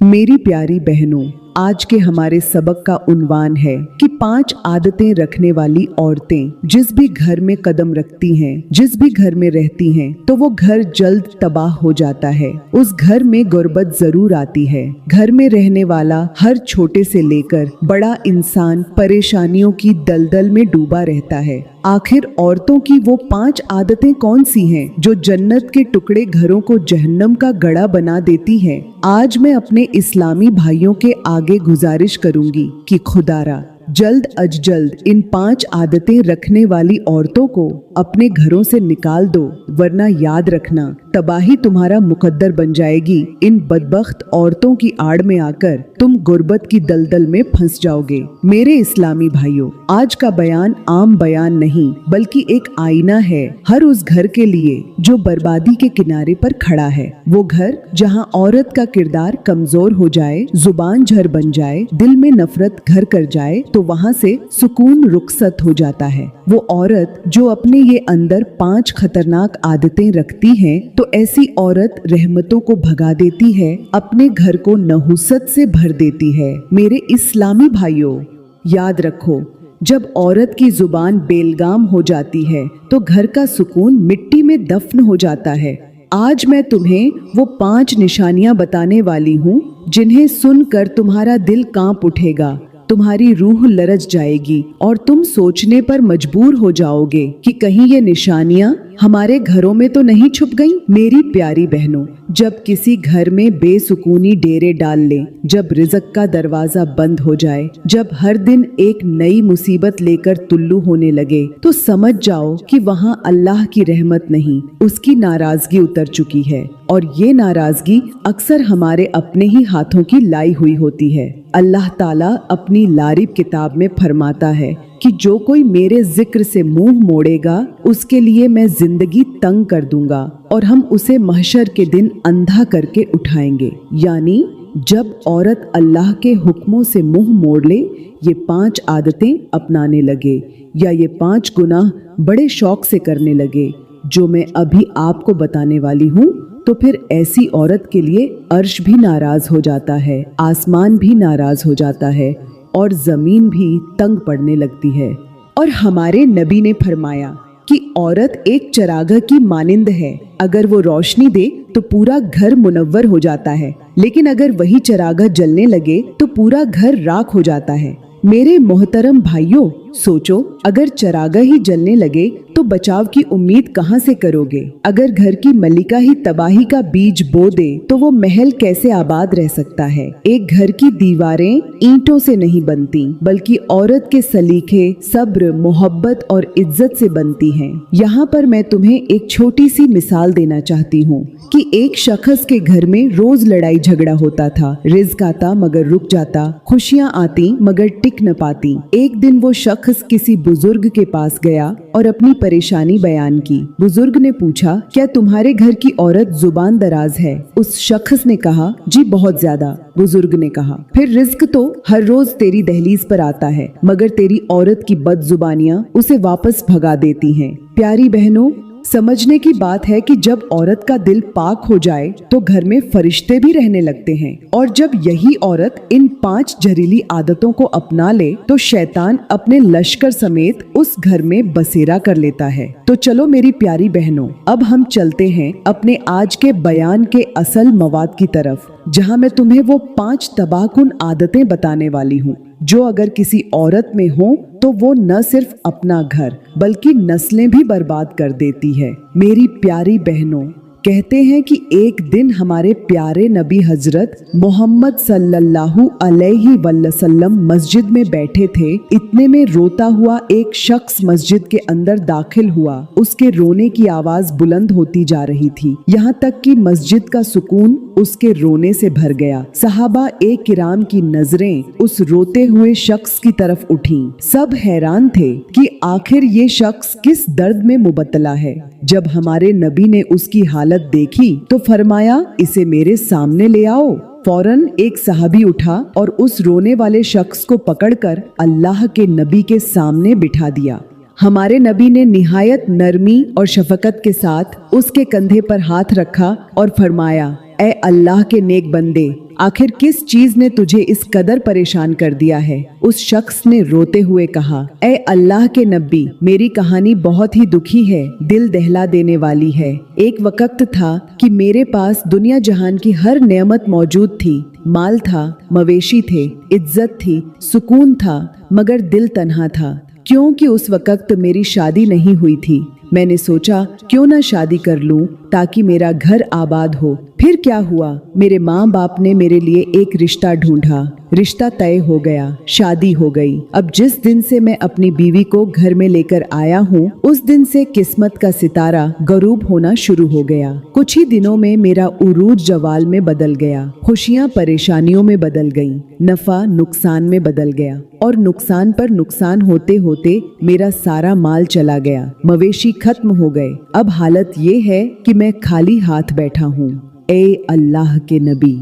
मेरी प्यारी बहनों, आज के हमारे सबक का उन्वान है कि 5 आदतें रखने वाली औरतें जिस भी घर में कदम रखती हैं, जिस भी घर में रहती हैं, तो वो घर जल्द तबाह हो जाता है। उस घर में गुर्बत जरूर आती है। घर में रहने वाला हर छोटे से लेकर बड़ा इंसान परेशानियों की दलदल में डूबा रहता है। आखिर औरतों की वो 5 आदतें कौन सी हैं जो जन्नत के टुकड़े घरों को जहन्नम का गड़ा बना देती हैं? आज मैं अपने इस्लामी भाइयों के आगे गुजारिश करूंगी कि खुदारा जल्द अज जल्द इन 5 आदतें रखने वाली औरतों को अपने घरों से निकाल दो, वरना याद रखना तबाही तुम्हारा मुकद्दर बन जाएगी। इन बदबख्त औरतों की आड़ में आकर तुम गुर्बत की दलदल में फंस जाओगे। मेरे इस्लामी भाइयों, आज का बयान आम बयान नहीं बल्कि एक आईना है हर उस घर के लिए जो बर्बादी के किनारे पर खड़ा है। वो घर जहां औरत का किरदार कमजोर हो जाए, जुबान झर बन जाए, दिल में नफरत घर कर जाए, तो वहां से सुकून रुखसत हो जाता है। वो औरत जो अपने ये अंदर 5 खतरनाक आदतें रखती है, तो ऐसी औरत रहमतों को भगा देती है, अपने घर को नहुसत से भर देती है। मेरे इस्लामी भाइयों, याद रखो, जब औरत की जुबान बेलगाम हो जाती है तो घर का सुकून मिट्टी में दफन हो जाता है। आज मैं तुम्हें वो 5 निशानियां बताने वाली हूँ जिन्हें सुनकर तुम्हारा दिल कांप उठेगा, तुम्हारी रूह लरज जाएगी और तुम सोचने पर मजबूर हो जाओगे कि कहीं ये निशानियां हमारे घरों में तो नहीं छुप गईं। मेरी प्यारी बहनों, जब किसी घर में बेसुकूनी डेरे डाल ले, जब रिज़्क का दरवाजा बंद हो जाए, जब हर दिन एक नई मुसीबत लेकर तुल्लू होने लगे, तो समझ जाओ कि वहाँ अल्लाह की रहमत नहीं, उसकी नाराजगी उतर चुकी है। और ये नाराजगी अक्सर हमारे अपने ही हाथों की लाई हुई होती है। अल्लाह ताला अपनी लारिब किताब में फरमाता है कि जो कोई मेरे जिक्र से मुंह मोड़ेगा उसके लिए मैं जिंदगी तंग कर दूंगा और हम उसे महशर के दिन अंधा करके उठाएंगे। यानी जब औरत अल्लाह के हुक्मों से मुंह मोड़ ले, ये 5 आदतें अपनाने लगे या ये 5 गुनाह बड़े शौक से करने लगे जो मैं अभी आपको बताने वाली हूँ, तो फिर ऐसी औरत के लिए अर्श भी नाराज हो जाता है, आसमान भी नाराज हो जाता है और जमीन भी तंग पड़ने लगती है। और हमारे नबी ने फरमाया कि औरत एक चरागाह की मानिंद है, अगर वो रोशनी दे तो पूरा घर मुनव्वर हो जाता है, लेकिन अगर वही चरागाह जलने लगे तो पूरा घर राख हो जाता है। मेरे मोहतरम भाइयों, सोचो, अगर चरागाह ही जलने लगे तो बचाव की उम्मीद कहाँ से करोगे? अगर घर की मलिका ही तबाही का बीज बो दे तो वो महल कैसे आबाद रह सकता है? एक घर की दीवारें ईंटों से नहीं बनती बल्कि औरत के सलीखे, सब्र, मोहब्बत और इज्जत से बनती हैं। यहाँ पर मैं तुम्हें एक छोटी सी मिसाल देना चाहती हूँ कि एक शख्स के घर में रोज लड़ाई झगड़ा होता था। रिज़्क आता मगर रुक जाता, खुशियाँ आती मगर टिक न पाती। एक दिन वो शख्स किसी बुजुर्ग के पास गया और अपनी परेशानी बयान की। बुजुर्ग ने पूछा, क्या तुम्हारे घर की औरत जुबान दराज है? उस शख्स ने कहा, जी बहुत ज्यादा। बुजुर्ग ने कहा, फिर रिज़्क तो हर रोज तेरी दहलीज पर आता है, मगर तेरी औरत की बदजुबानियां उसे वापस भगा देती हैं। प्यारी बहनों, समझने की बात है कि जब औरत का दिल पाक हो जाए तो घर में फरिश्ते भी रहने लगते हैं, और जब यही औरत इन 5 जहरीली आदतों को अपना ले तो शैतान अपने लश्कर समेत उस घर में बसेरा कर लेता है। तो चलो मेरी प्यारी बहनों, अब हम चलते हैं अपने आज के बयान के असल मवाद की तरफ, जहां मैं तुम्हें वो 5 तबाहकुन आदतें बताने वाली हूँ जो अगर किसी औरत में हो तो वो न सिर्फ अपना घर बल्कि नस्लें भी बर्बाद कर देती है। मेरी प्यारी बहनों, कहते हैं कि एक दिन हमारे प्यारे नबी हजरत मोहम्मद सल्लल्लाहु अलैहि वसल्लम मस्जिद में बैठे थे। इतने में रोता हुआ एक शख्स मस्जिद के अंदर दाखिल हुआ। उसके रोने की आवाज बुलंद होती जा रही थी, यहाँ तक कि मस्जिद का सुकून उसके रोने से भर गया। सहाबा ए किराम की नजरें उस रोते हुए शख्स की तरफ उठी। सब हैरान थे कि आखिर ये शख्स किस दर्द में मुबतला है। जब हमारे नबी ने उसकी हालत देखी तो फरमाया, इसे मेरे सामने ले आओ। फौरन एक सहाबी उठा और उस रोने वाले शख्स को पकड़कर अल्लाह के नबी के सामने बिठा दिया। हमारे नबी ने निहायत नरमी और शफकत के साथ उसके कंधे पर हाथ रखा और फरमाया, ए अल्लाह के नेक बंदे, आखिर किस चीज ने तुझे इस कदर परेशान कर दिया है? उस शख्स ने रोते हुए कहा, ए अल्लाह के नबी, मेरी कहानी बहुत ही दुखी है, दिल दहला देने वाली है। एक वक्त था कि मेरे पास दुनिया जहान की हर नेमत मौजूद थी, माल था, मवेशी थे, इज्जत थी, सुकून था, मगर दिल तन्हा था, क्योंकि उस वक्त मेरी शादी नहीं हुई थी। मैंने सोचा क्यों ना शादी कर लूं ताकि मेरा घर आबाद हो। फिर क्या हुआ, मेरे माँ बाप ने मेरे लिए एक रिश्ता ढूंढा, रिश्ता तय हो गया, शादी हो गई। अब जिस दिन से मैं अपनी बीवी को घर में लेकर आया हूँ, उस दिन से किस्मत का सितारा गरूब होना शुरू हो गया। कुछ ही दिनों में मेरा उरूज जवाल में बदल गया, खुशियाँ परेशानियों में बदल गईं, नफा नुकसान में बदल गया और नुकसान पर नुकसान होते होते मेरा सारा माल चला गया, मवेशी खत्म हो गए। अब हालत ये है कि मैं खाली हाथ बैठा हूँ। ए अल्लाह के नबी,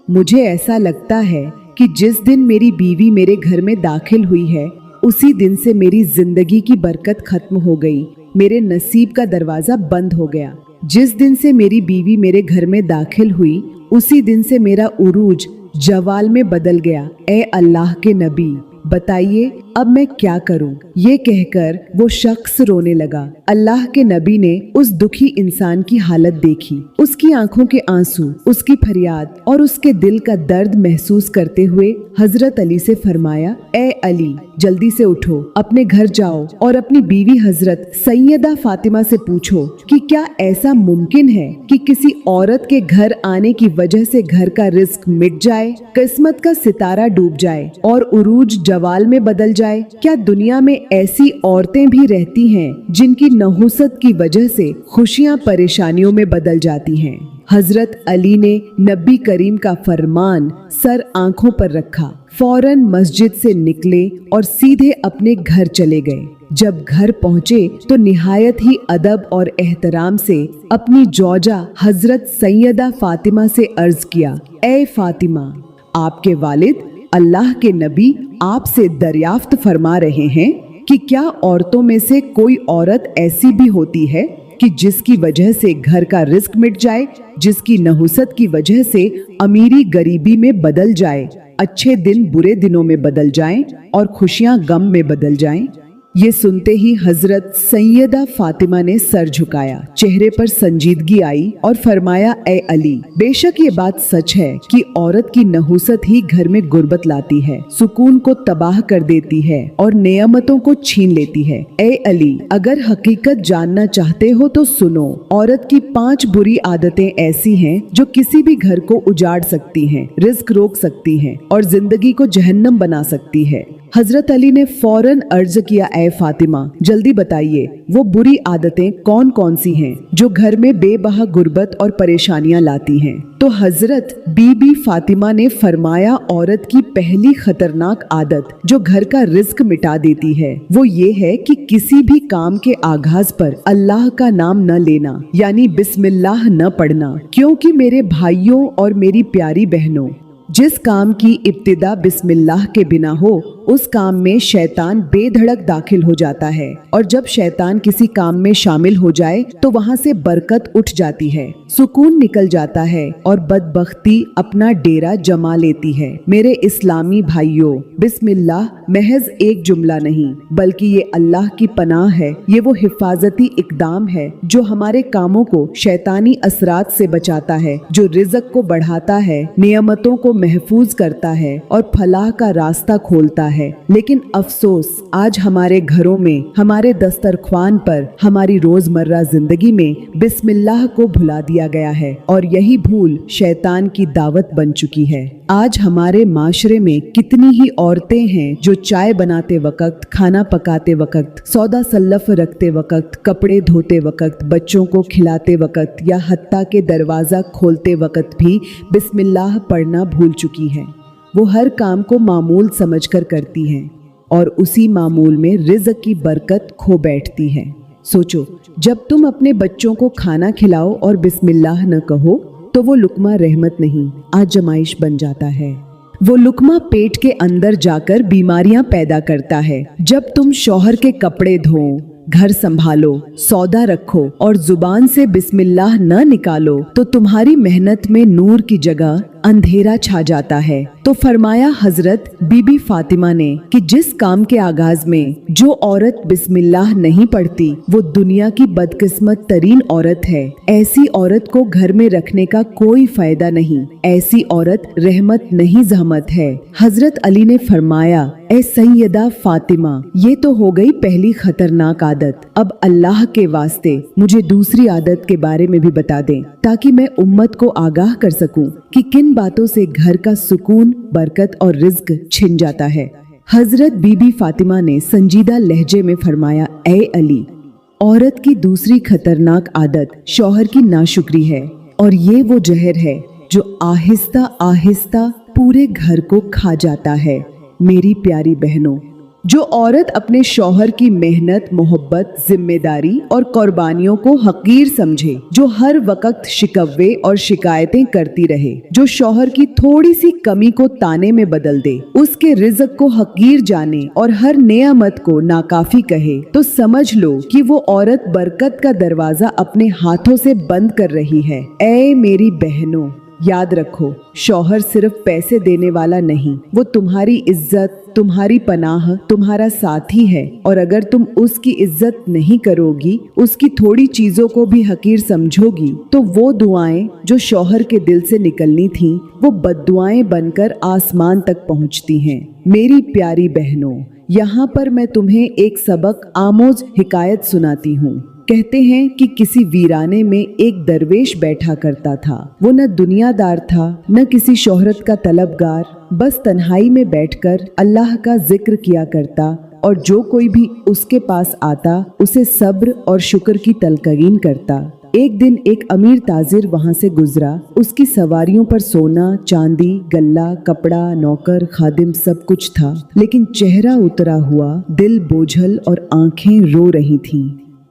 मुझे ऐसा लगता है कि जिस दिन मेरी बीवी मेरे घर में दाखिल हुई है, उसी दिन से मेरी जिंदगी की बरकत खत्म हो गई, मेरे नसीब का दरवाजा बंद हो गया। जिस दिन से मेरी बीवी मेरे घर में दाखिल हुई, उसी दिन से मेरा उरूज जवाल में बदल गया। ए अल्लाह के नबी, बताइए अब मैं क्या करूं? ये कहकर वो शख्स रोने लगा। अल्लाह के नबी ने उस दुखी इंसान की हालत देखी, उसकी आंखों के आंसू, उसकी फरियाद और उसके दिल का दर्द महसूस करते हुए हजरत अली से फरमाया, ए अली, जल्दी से उठो, अपने घर जाओ और अपनी बीवी हजरत सैयदा फातिमा से पूछो कि क्या ऐसा मुमकिन है कि किसी औरत के घर आने की वजह से घर का रिस्क मिट जाए, किस्मत का सितारा डूब जाए और उरूज जवाल में बदल जाए? क्या दुनिया में ऐसी औरतें भी रहती हैं जिनकी नहुसत की वजह से खुशियां परेशानियों में बदल जाती हैं? हजरत अली ने नबी करीम का फरमान सर आंखों पर रखा, फौरन मस्जिद से निकले और सीधे अपने घर चले गए। जब घर पहुँचे तो निहायत ही अदब और एहतराम से अपनी जौजा हजरत सैयदा फातिमा से अर्ज किया, ए फातिमा, आपके वालिद अल्लाह के नबी आपसे दरियाफ्त फरमा रहे हैं कि क्या औरतों में से कोई औरत ऐसी भी होती है कि जिसकी वजह से घर का रिस्क मिट जाए, जिसकी नहुसत की वजह से अमीरी गरीबी में बदल जाए, अच्छे दिन बुरे दिनों में बदल जाएं और खुशियां गम में बदल जाएं? ये सुनते ही हजरत सैयदा फातिमा ने सर झुकाया, चेहरे पर संजीदगी आई और फरमाया, ए अली, बेशक ये बात सच है कि औरत की नहुसत ही घर में गुर्बत लाती है, सुकून को तबाह कर देती है और नेमतों को छीन लेती है। ए अली, अगर हकीकत जानना चाहते हो तो सुनो, औरत की 5 बुरी आदतें ऐसी हैं जो किसी भी घर को उजाड़ सकती हैं, रिस्क रोक सकती हैं और जिंदगी को जहन्नम बना सकती है। हजरत अली ने फौरन अर्ज किया, ए फातिमा, जल्दी बताइए वो बुरी आदतें कौन कौन सी हैं जो घर में बेबहा गुर्बत और परेशानियां लाती हैं? तो हजरत बीबी फातिमा ने फरमाया, औरत की पहली खतरनाक आदत जो घर का रिस्क मिटा देती है वो ये है कि किसी भी काम के आगाज पर अल्लाह का नाम न लेना, यानी बिस्मिल्लाह न पढ़ना। क्योंकि मेरे भाइयों और मेरी प्यारी बहनों, जिस काम की इब्तिदा बिस्मिल्लाह के बिना हो उस काम में शैतान बेधड़क दाखिल हो जाता है और जब शैतान किसी काम में शामिल हो जाए तो वहाँ से बरकत उठ जाती है, सुकून निकल जाता है और बदबख्ती अपना डेरा जमा लेती है। मेरे इस्लामी भाइयों, बिस्मिल्लाह महज एक जुमला नहीं बल्कि ये अल्लाह की पनाह है, ये वो हिफाजती इकदाम है जो हमारे कामों को शैतानी असरात से बचाता है, जो रिज़्क को बढ़ाता है, नियमतों को महफूज करता है और फलाह का रास्ता खोलता है। लेकिन अफसोस, आज हमारे घरों में, हमारे दस्तरख्वान पर, हमारी रोजमर्रा जिंदगी में बिस्मिल्लाह को भुला दिया गया है और यही भूल शैतान की दावत बन चुकी है। आज हमारे माशरे में कितनी ही औरतें हैं जो चाय बनाते वक्त, खाना पकाते वक्त, सौदा सल्लफ रखते वक्त, कपड़े धोते वक्त, बच्चों को खिलाते वक्त या हत्ता के दरवाजा खोलते वक्त भी बिस्मिल्लाह पढ़ना भूल चुकी हैं। वो हर काम को मामूल समझकर करती हैं और उसी मामूल में रिज़्क की बरकत खो बैठती है। सोचो, जब तुम अपने बच्चों को खाना खिलाओ और बिस्मिल्लाह न कहो तो वो लुकमा रहमत नहीं, आजमाइश बन जाता है। वो लुकमा पेट के अंदर जाकर बीमारियां पैदा करता है। जब तुम शौहर के कपड़े धो, घर संभालो, सौदा रखो और जुबान से बिस्मिल्लाह न निकालो तो तुम्हारी मेहनत में नूर की जगह अंधेरा छा जाता है। तो फरमाया हजरत बीबी फातिमा ने कि जिस काम के आगाज में जो औरत बिस्मिल्लाह नहीं पढ़ती वो दुनिया की बदकिस्मत तरीन औरत है। ऐसी औरत को घर में रखने का कोई फायदा नहीं। ऐसी औरत रहमत नहीं जहमत है। हजरत अली ने फरमाया, ए सैयदा फातिमा, ये तो हो गई पहली खतरनाक आदत। अब अल्लाह के वास्ते मुझे दूसरी आदत के बारे में भी बता दें ताकि मैं उम्मत को आगाह कर सकूं कि किन बातों से घर का सुकून, बरकत और रिज्क छिन जाता है। हजरत बीबी फातिमा ने संजीदा लहजे में फरमाया, ए अली, औरत की दूसरी खतरनाक आदत शौहर की नाशुक्री है और ये वो जहर है जो आहिस्ता आहिस्ता पूरे घर को खा जाता है। मेरी प्यारी बहनों, जो औरत अपने शौहर की मेहनत, मोहब्बत, जिम्मेदारी और कुर्बानियों को हकीर समझे, जो हर वक्त शिकवे और शिकायतें करती रहे, जो शौहर की थोड़ी सी कमी को ताने में बदल दे, उसके रिज़्क को हकीर जाने और हर नेमत को नाकाफी कहे, तो समझ लो कि वो औरत बरकत का दरवाजा अपने हाथों से बंद कर रही है। ऐ मेरी बहनों, याद रखो, शौहर सिर्फ पैसे देने वाला नहीं, वो तुम्हारी इज्जत, तुम्हारी पनाह, तुम्हारा साथी है। और अगर तुम उसकी इज्जत नहीं करोगी, उसकी थोड़ी चीजों को भी हकीर समझोगी, तो वो दुआएं जो शौहर के दिल से निकलनी थीं, वो बद्दुआएं बनकर आसमान तक पहुंचती हैं। मेरी प्यारी बहनों, यहाँ पर मैं तुम्हें एक सबक आमोज हिकायत सुनाती हूँ। कहते हैं कि किसी वीराने में एक दरवेश बैठा करता था। वो न दुनियादार था, न किसी शोहरत का तलबगार, बस तन्हाई में बैठकर अल्लाह का जिक्र किया करता और जो कोई भी उसके पास आता उसे सब्र और शुक्र की तलकीन करता। एक दिन एक अमीर ताजिर वहां से गुजरा। उसकी सवारियों पर सोना, चांदी, गल्ला, कपड़ा, नौकर, खादिम सब कुछ था, लेकिन चेहरा उतरा हुआ, दिल बोझल और आंखें रो रही थीं।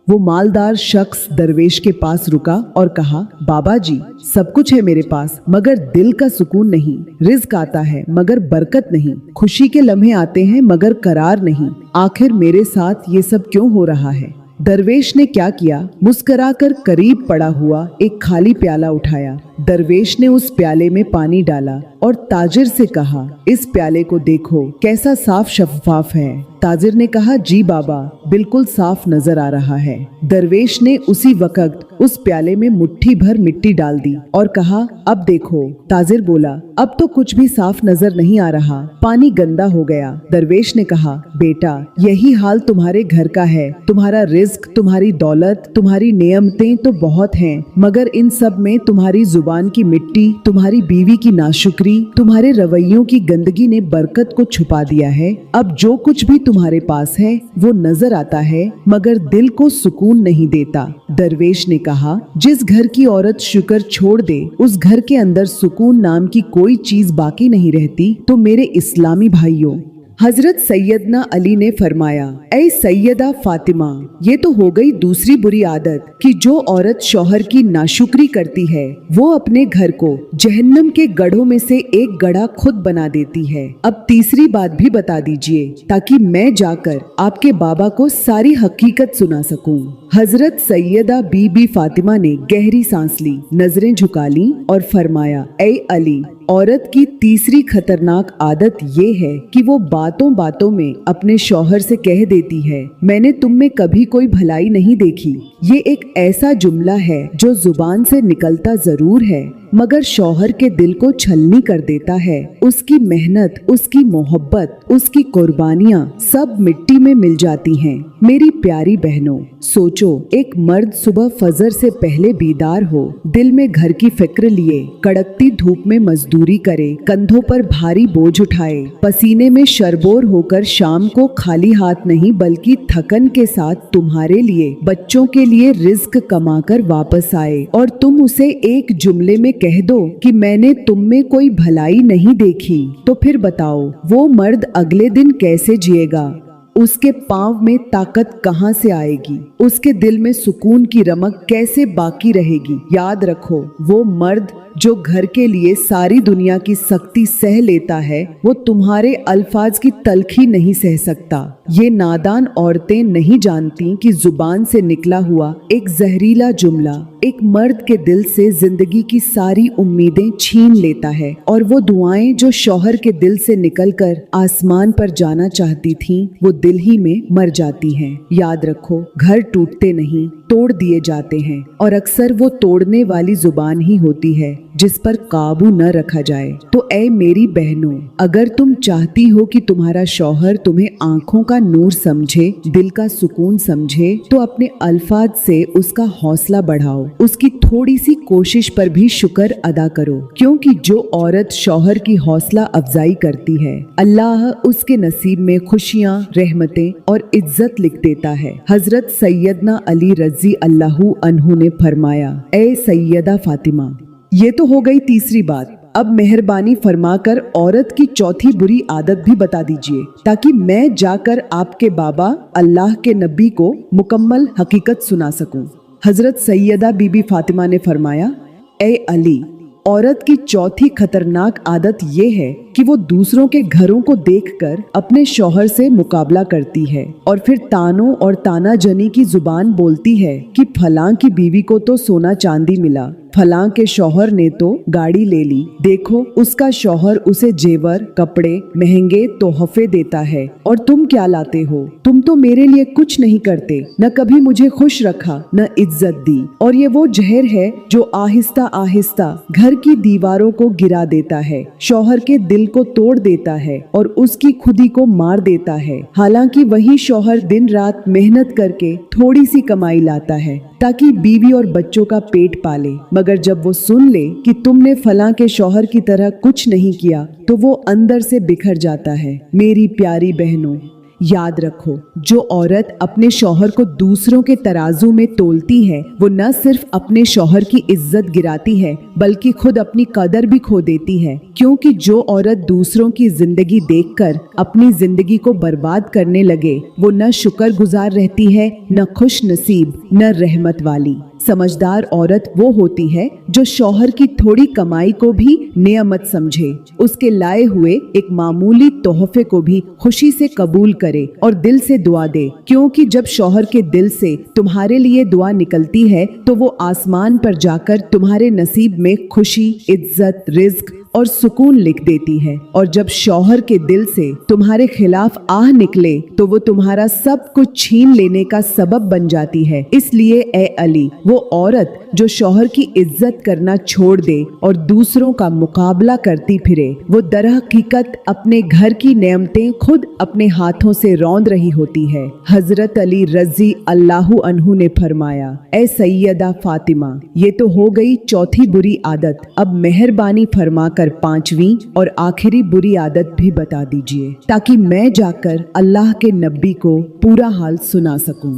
वो मालदार शख्स दरवेश के पास रुका और कहा, बाबा जी, सब कुछ है मेरे पास मगर दिल का सुकून नहीं। रिज़्क आता है मगर बरकत नहीं, खुशी के लम्हे आते हैं मगर करार नहीं। आखिर मेरे साथ ये सब क्यों हो रहा है? दरवेश ने क्या किया, मुस्कुराकर करीब पड़ा हुआ एक खाली प्याला उठाया। दरवेश ने उस प्याले में पानी डाला और ताजिर से कहा, इस प्याले को देखो कैसा साफ शफाफ है। ताजिर ने कहा, जी बाबा, बिल्कुल साफ नजर आ रहा है। दरवेश ने उसी वक्त उस प्याले में मुट्ठी भर मिट्टी डाल दी और कहा, अब देखो। ताजिर बोला, अब तो कुछ भी साफ नजर नहीं आ रहा, पानी गंदा हो गया। दरवेश ने कहा, बेटा, यही हाल तुम्हारे घर का है। तुम्हारा रिज्क, तुम्हारी दौलत, तुम्हारी नेमतें तो बहुत हैं, मगर इन सब में तुम्हारी जुबान की मिट्टी, तुम्हारी बीवी की नाशुक्री, तुम्हारे रवैयों की गंदगी ने बरकत को छुपा दिया है। अब जो कुछ भी तुम्हारे पास है वो नजर आता है मगर दिल को सुकून नहीं देता। दरवेश ने कहा, जिस घर की औरत शुक्र छोड़ दे उस घर के अंदर सुकून नाम की कोई चीज बाकी नहीं रहती। तो मेरे इस्लामी भाइयों, हजरत सैयदना अली ने फरमाया, ऐ सैयदा फातिमा, ये तो हो गई दूसरी बुरी आदत कि जो औरत शौहर की नाशुक्री करती है वो अपने घर को जहन्नम के गढ़ों में से एक गढ़ा खुद बना देती है। अब तीसरी बात भी बता दीजिए ताकि मैं जाकर आपके बाबा को सारी हकीकत सुना सकूं। हजरत सैयदा बीबी फातिमा ने गहरी सांस ली, नजरें झुका ली और फरमाया, ऐ अली, औरत की तीसरी खतरनाक आदत ये है कि वो बातों बातों में अपने शौहर से कह देती है, मैंने तुम में कभी कोई भलाई नहीं देखी। ये एक ऐसा जुमला है जो जुबान से निकलता जरूर है मगर शौहर के दिल को छलनी कर देता है। उसकी मेहनत, उसकी मोहब्बत, उसकी कुर्बानियां सब मिट्टी में मिल जाती हैं। मेरी प्यारी बहनों, सोचो, एक मर्द सुबह फजर से पहले बीदार हो, दिल में घर की फिक्र लिए, कड़कती धूप में मजदूरी करे, कंधों पर भारी बोझ उठाए, पसीने में शरबोर होकर शाम को खाली हाथ नहीं बल्कि थकन के साथ तुम्हारे लिए, बच्चों के लिए रिज्क कमाकर वापस आए और तुम उसे एक जुमले में कह दो कि मैंने तुम में कोई भलाई नहीं देखी, तो फिर बताओ वो मर्द अगले दिन कैसे जिएगा? उसके पांव में ताकत कहां से आएगी? उसके दिल में सुकून की रमक कैसे बाकी रहेगी? याद रखो, वो मर्द जो घर के लिए सारी दुनिया की सख्ती सह लेता है वो तुम्हारे अल्फाज की तलखी नहीं सह सकता। ये नादान औरतें नहीं जानती कि जुबान से निकला हुआ एक जहरीला जुमला एक मर्द के दिल से जिंदगी की सारी उम्मीदें छीन लेता है, और वो दुआएं जो शौहर के दिल से निकलकर आसमान पर जाना चाहती थीं, वो दिल ही में मर जाती हैं। याद रखो, घर टूटते नहीं, तोड़ दिए जाते हैं, और अक्सर वो तोड़ने वाली जुबान ही होती है जिस पर काबू न रखा जाए। तो ऐ मेरी बहनों, अगर तुम चाहती हो कि तुम्हारा शौहर तुम्हें आंखों का नूर समझे, दिल का सुकून समझे, तो अपने अल्फाज से उसका हौसला बढ़ाओ, उसकी थोड़ी सी कोशिश पर भी शुक्र अदा करो, क्योंकि जो औरत शौहर की हौसला अफजाई करती है, अल्लाह उसके नसीब में खुशियाँ, रहमतें और इज्जत लिख देता है। हजरत सैयदना अली रजी अल्लाहु अन्हु ने फरमाया, ए सैयदा फातिमा। ये तो हो गई तीसरी बात। अब मेहरबानी फरमाकर औरत की चौथी बुरी आदत भी बता दीजिए, ताकि मैं जाकर आपके बाबा अल्लाह के नबी को मुकम्मल हकीकत सुना सकूं। हजरत सैयदा बीबी फातिमा ने फरमाया, ए अली, औरत की चौथी खतरनाक आदत ये है कि वो दूसरों के घरों को देखकर अपने शौहर से मुकाबला करती है और फिर तानों और तानाजनी की जुबान बोलती है कि फलां की बीवी को तो सोना चांदी मिला, फलां के शौहर ने तो गाड़ी ले ली, देखो उसका शौहर उसे जेवर, कपड़े, महंगे तोहफे देता है, और तुम क्या लाते हो? तुम तो मेरे लिए कुछ नहीं करते, न कभी मुझे खुश रखा, न इज्जत दी। और ये वो जहर है जो आहिस्ता आहिस्ता घर की दीवारों को गिरा देता है, शौहर के दिल को तोड़ देता है और उसकी खुदी को मार देता है। हालांकि वही शौहर दिन रात मेहनत करके थोड़ी सी कमाई लाता है ताकि बीवी और बच्चों का पेट पाले, मगर जब वो सुन ले कि तुमने फलां के शौहर की तरह कुछ नहीं किया, तो वो अंदर से बिखर जाता है। मेरी प्यारी बहनों, याद रखो, जो औरत अपने शौहर को दूसरों के तराजू में तोलती है, वो न सिर्फ अपने शौहर की इज्जत गिराती है, बल्कि खुद अपनी कदर भी खो देती है। क्योंकि जो औरत दूसरों की जिंदगी देखकर अपनी जिंदगी को बर्बाद करने लगे, वो न शुक्रगुजार रहती है, न खुश नसीब, न रहमत वाली। समझदार औरत वो होती है जो शौहर की थोड़ी कमाई को भी नेमत समझे, उसके लाए हुए एक मामूली तोहफे को भी खुशी से कबूल करे और दिल से दुआ दे, क्योंकि जब शौहर के दिल से तुम्हारे लिए दुआ निकलती है तो वो आसमान पर जाकर तुम्हारे नसीब में खुशी, इज्जत, रिज्क और सुकून लिख देती है। और जब शौहर के दिल से तुम्हारे खिलाफ आह निकले तो वो तुम्हारा सब कुछ छीन लेने का सबब बन जाती है। इसलिए ए अली, वो औरत जो शौहर की इज्जत करना छोड़ दे और दूसरों का मुकाबला करती फिरे, वो दरहकीकत अपने घर की नेमतें खुद अपने हाथों से रौंद रही होती है। हजरत अली रजी अल्लाहु अन्हु ने फरमाया, ए सैयदा फातिमा, ये तो हो गई चौथी बुरी आदत, अब मेहरबानी फरमा कर पांचवी और आखिरी बुरी आदत भी बता दीजिए, ताकि मैं जाकर अल्लाह के नबी को पूरा हाल सुना सकूं।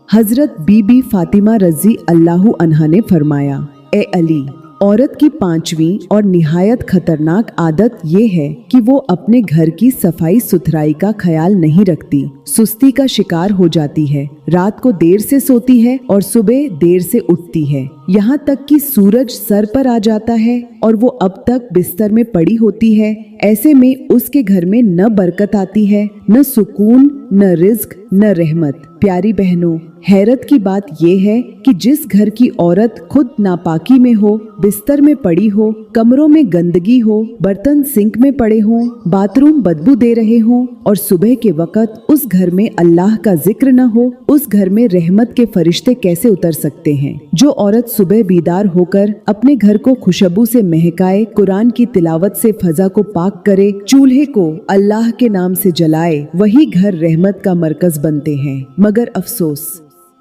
हजरत बीबी फातिमा रजी अल्लाहु अन्हा ने फरमाया, ए अली, औरत की पांचवी और निहायत खतरनाक आदत ये है कि वो अपने घर की सफाई सुथराई का ख्याल नहीं रखती, सुस्ती का शिकार हो जाती है, रात को देर से सोती है और सुबह देर से उठती है, यहाँ तक कि सूरज सर पर आ जाता है और वो अब तक बिस्तर में पड़ी होती है। ऐसे में उसके घर में न बरकत आती है, न सुकून, न रिज्क, न रहमत। प्यारी बहनों, हैरत की बात ये है कि जिस घर की औरत खुद नापाकी में हो, बिस्तर में पड़ी हो, कमरों में गंदगी हो, बर्तन सिंक में पड़े हों, बाथरूम बदबू दे रहे हों और सुबह के वक्त उस घर में अल्लाह का जिक्र न हो, उस घर में रहमत के फरिश्ते कैसे उतर सकते हैं? जो औरत सुबह बीदार होकर अपने घर को खुशबू से महकाए, कुरान की तिलावत से फजा को पाक करे, चूल्हे को अल्लाह के नाम से जलाए, वही घर रहमत का मरकज बनते हैं। मगर अफसोस,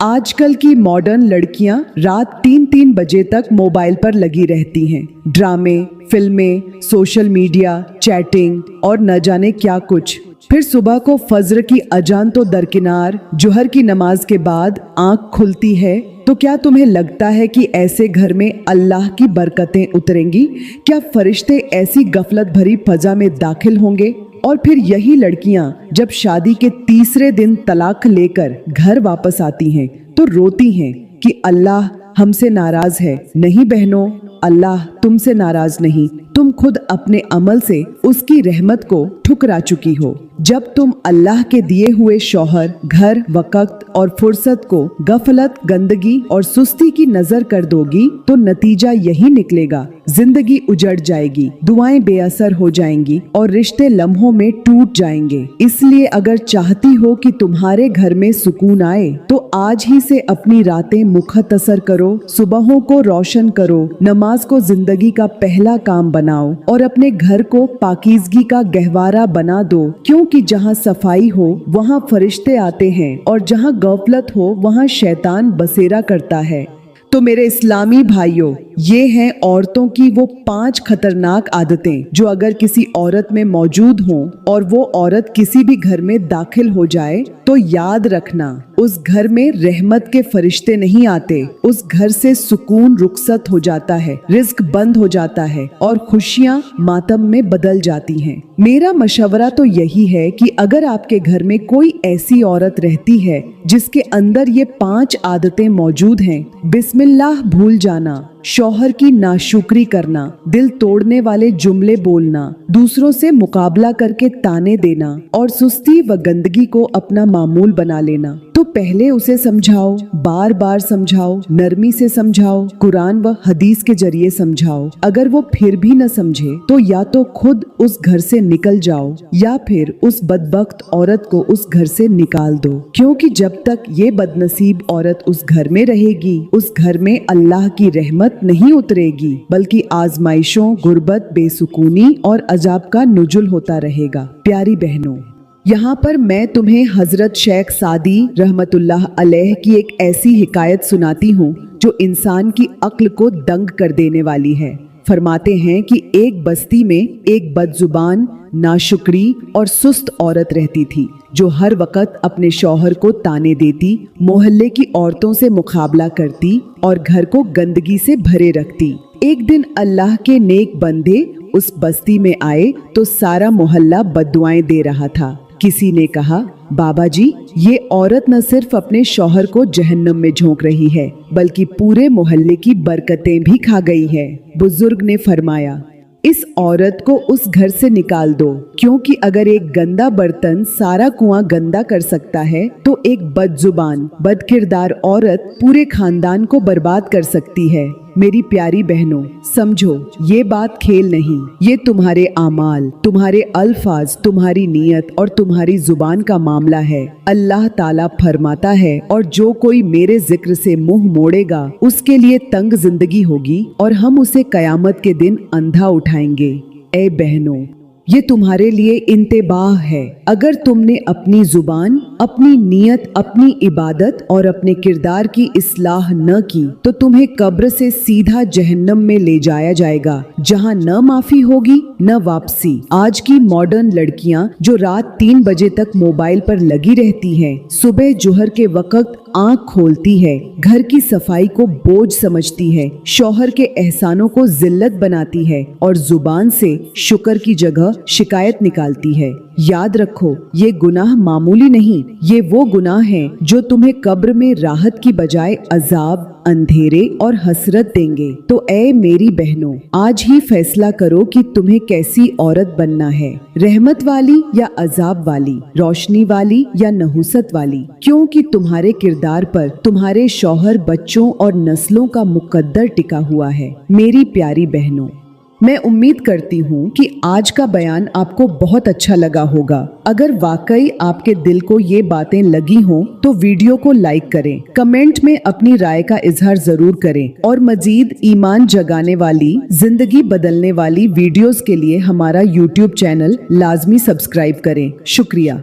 आजकल की मॉडर्न लड़कियां रात 3-3 बजे तक मोबाइल पर लगी रहती हैं। ड्रामे, फिल्में, सोशल मीडिया, चैटिंग और न जाने क्या कुछ। फिर सुबह को फज्र की अजान तो दरकिनार, जुहर की नमाज के बाद आंख खुलती है तो क्या तुम्हें लगता है कि ऐसे घर में अल्लाह की बरकतें उतरेंगी? क्या फरिश्ते ऐसी गफलत भरी फजा में दाखिल होंगे? और फिर यही लड़कियां जब शादी के तीसरे दिन तलाक लेकर घर वापस आती हैं तो रोती हैं कि अल्लाह हमसे नाराज है। नहीं बहनों, अल्लाह तुमसे नाराज नहीं, तुम खुद अपने अमल से उसकी रहमत को ठुकरा चुकी हो। जब तुम अल्लाह के दिए हुए शौहर, घर, वक़्त और फुर्सत को गफलत, गंदगी और सुस्ती की नजर कर दोगी तो नतीजा यही निकलेगा, जिंदगी उजड़ जाएगी, दुआएं बेअसर हो जाएंगी और रिश्ते लम्हों में टूट जाएंगे। इसलिए अगर चाहती हो कि तुम्हारे घर में सुकून आए तो आज ही से अपनी रातें मुख्तसर करो, सुबहों को रोशन करो, नमाज को जिंदगी का पहला काम बनाओ और अपने घर को पाकीज़गी का गहवारा बना दो, क्योंकि जहाँ सफाई हो वहाँ फरिश्ते आते हैं और जहाँ गफलत हो वहाँ शैतान बसेरा करता है। तो मेरे इस्लामी भाइयों, ये हैं औरतों की वो 5 खतरनाक आदतें जो अगर किसी औरत में मौजूद हों और वो औरत किसी भी घर में दाखिल हो जाए तो याद रखना, उस घर में रहमत के फरिश्ते नहीं आते, उस घर से सुकून रुखसत हो जाता है, रिज्क बंद हो जाता है और खुशियां मातम में बदल जाती हैं। मेरा मशवरा तो यही है कि अगर आपके घर में कोई ऐसी औरत रहती है जिसके अंदर ये 5 आदतें मौजूद हैं, बिस्मिल्लाह भूल जाना, शौहर की नाशुक्री करना, दिल तोड़ने वाले जुमले बोलना, दूसरों से मुकाबला करके ताने देना और सुस्ती व गंदगी को अपना मामूल बना लेना, तो पहले उसे समझाओ, बार बार समझाओ, नरमी से समझाओ, कुरान व हदीस के जरिए समझाओ। अगर वो फिर भी न समझे तो या तो खुद उस घर से निकल जाओ या फिर उस बदबख्त औरत को उस घर से निकाल दो, क्योंकि जब तक ये बदनसीब औरत उस घर में रहेगी, उस घर में अल्लाह की रहमत नहीं उतरेगी, बल्कि आजमाइशों, गुर्बत, बेसुकूनी और अजाब का नुजुल होता रहेगा। प्यारी बहनों, यहाँ पर मैं तुम्हें हजरत शेख सादी रहमतुल्लाह अलैह की एक ऐसी हिकायत सुनाती हूँ जो इंसान की अक्ल को दंग कर देने वाली है। फरमाते हैं कि एक बस्ती में एक बदजुबान, नाशुक्री और सुस्त औरत रहती थी जो हर वक्त अपने शौहर को ताने देती, मोहल्ले की औरतों से मुकाबला करती और घर को गंदगी से भरे रखती। एक दिन अल्लाह के नेक बंदे उस बस्ती में आए तो सारा मोहल्ला बद्दुआएं दे रहा था। किसी ने कहा, बाबा जी, ये औरत न सिर्फ अपने शौहर को जहन्नम में झोंक रही है बल्कि पूरे मोहल्ले की बरकतें भी खा गई है। बुजुर्ग ने फरमाया, इस औरत को उस घर से निकाल दो, क्योंकि अगर एक गंदा बर्तन सारा कुआं गंदा कर सकता है तो एक बदजुबान, बदकिरदार औरत पूरे खानदान को बर्बाद कर सकती है। मेरी प्यारी बहनों, समझो, ये बात खेल नहीं, ये तुम्हारे आमाल, तुम्हारे अल्फाज, तुम्हारी नीयत और तुम्हारी जुबान का मामला है। अल्लाह ताला फरमाता है, और जो कोई मेरे जिक्र से मुंह मोड़ेगा उसके लिए तंग जिंदगी होगी और हम उसे कयामत के दिन अंधा उठाएंगे। ए बहनों, ये तुम्हारे लिए इंतबाह है। अगर तुमने अपनी जुबान, अपनी नीयत, अपनी इबादत और अपने किरदार की इस्लाह न की तो तुम्हें कब्र से सीधा जहन्नम में ले जाया जाएगा, जहां न माफी होगी न वापसी। आज की मॉडर्न लड़कियां जो रात 3 बजे तक मोबाइल पर लगी रहती हैं, सुबह जुहर के वक्त आंख खोलती है, घर की सफाई को बोझ समझती है, शौहर के एहसानों को जिल्लत बनाती है और जुबान से शुक्र की जगह शिकायत निकालती है। याद रखो, ये गुनाह मामूली नहीं, ये वो गुनाह हैं जो तुम्हें कब्र में राहत की बजाय अजाब, अंधेरे और हसरत देंगे। तो ऐ मेरी बहनों, आज ही फैसला करो कि तुम्हें कैसी औरत बनना है, रहमत वाली या अजाब वाली, रोशनी वाली या नहुसत वाली, क्योंकि तुम्हारे किरदार पर तुम्हारे शौहर, बच्चों और नस्लों का मुकद्दर टिका हुआ है। मेरी प्यारी बहनों, मैं उम्मीद करती हूँ कि आज का बयान आपको बहुत अच्छा लगा होगा। अगर वाकई आपके दिल को ये बातें लगी हों तो वीडियो को लाइक करें, कमेंट में अपनी राय का इजहार जरूर करें और मजीद ईमान जगाने वाली, जिंदगी बदलने वाली वीडियोस के लिए हमारा YouTube चैनल लाजमी सब्सक्राइब करें। शुक्रिया।